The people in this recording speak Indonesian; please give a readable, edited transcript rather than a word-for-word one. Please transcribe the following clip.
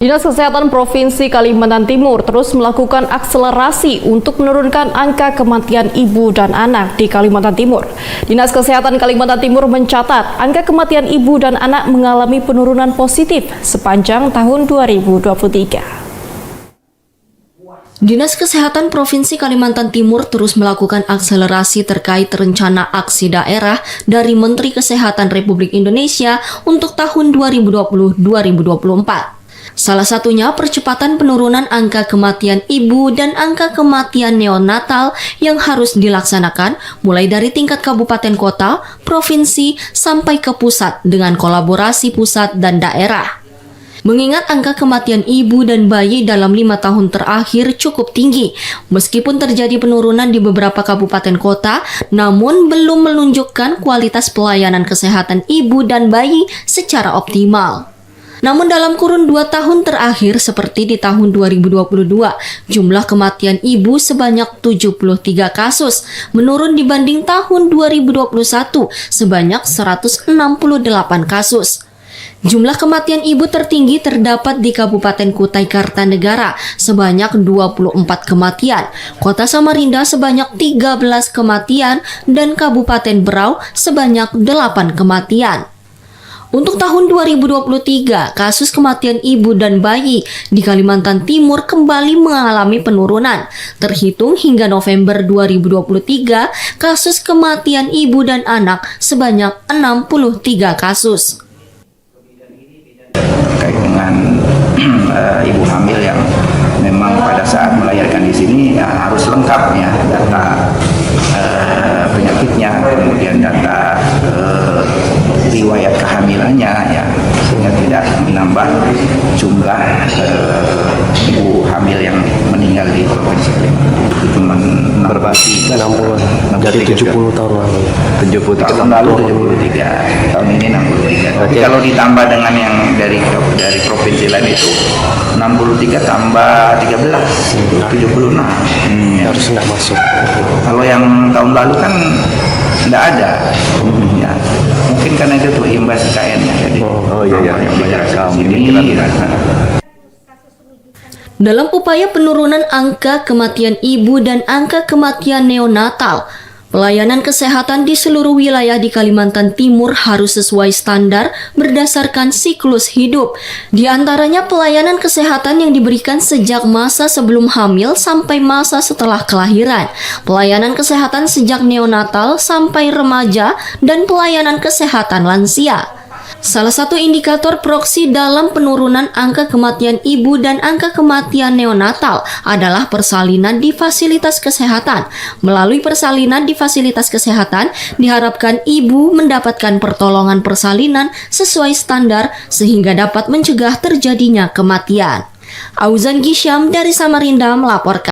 Dinas Kesehatan Provinsi Kalimantan Timur terus melakukan akselerasi untuk menurunkan angka kematian ibu dan anak di Kalimantan Timur. Dinas Kesehatan Kalimantan Timur mencatat angka kematian ibu dan anak mengalami penurunan positif sepanjang tahun 2023. Dinas Kesehatan Provinsi Kalimantan Timur terus melakukan akselerasi terkait rencana aksi daerah dari Menteri Kesehatan Republik Indonesia untuk tahun 2020-2024. Salah satunya percepatan penurunan angka kematian ibu dan angka kematian neonatal yang harus dilaksanakan mulai dari tingkat kabupaten kota, provinsi, sampai ke pusat dengan kolaborasi pusat dan daerah. Mengingat angka kematian ibu dan bayi dalam 5 tahun terakhir cukup tinggi, meskipun terjadi penurunan di beberapa kabupaten kota, namun belum menunjukkan kualitas pelayanan kesehatan ibu dan bayi secara optimal. Namun dalam kurun 2 tahun terakhir seperti di tahun 2022, jumlah kematian ibu sebanyak 73 kasus, menurun dibanding tahun 2021 sebanyak 168 kasus. Jumlah kematian ibu tertinggi terdapat di Kabupaten Kutai Kartanegara sebanyak 24 kematian, Kota Samarinda sebanyak 13 kematian, dan Kabupaten Berau sebanyak 8 kematian. Untuk tahun 2023, kasus kematian ibu dan bayi di Kalimantan Timur kembali mengalami penurunan. Terhitung hingga November 2023, kasus kematian ibu dan anak sebanyak 63 kasus. Terkait dengan ibu hamil yang memang pada saat melahirkan di sini harus lengkap ya data penyakitnya, kemudian data riwayat kehamilannya ya, sehingga tidak menambah jumlah ibu hamil yang meninggal di Provinsi Kalimantan. Itu cuma berbagi 60 dari 70 tahun lalu. 70 tahun lalu 73, tahun ini 63. Tapi kalau ditambah dengan yang dari provinsi lain itu 63 tambah 13, 76. Harus nggak masuk. Kalau yang tahun lalu kan nggak ada. Ya. Mungkin karena itu tuh imbas IKN-nya. Jadi, yang banyak sini. Dalam upaya penurunan angka kematian ibu dan angka kematian neonatal, pelayanan kesehatan di seluruh wilayah di Kalimantan Timur harus sesuai standar berdasarkan siklus hidup. Di antaranya pelayanan kesehatan yang diberikan sejak masa sebelum hamil sampai masa setelah kelahiran, pelayanan kesehatan sejak neonatal sampai remaja, dan pelayanan kesehatan lansia. Salah satu indikator proksi dalam penurunan angka kematian ibu dan angka kematian neonatal adalah persalinan di fasilitas kesehatan. Melalui persalinan di fasilitas kesehatan, diharapkan ibu mendapatkan pertolongan persalinan sesuai standar sehingga dapat mencegah terjadinya kematian. Auzan Gisyam dari Samarinda melaporkan.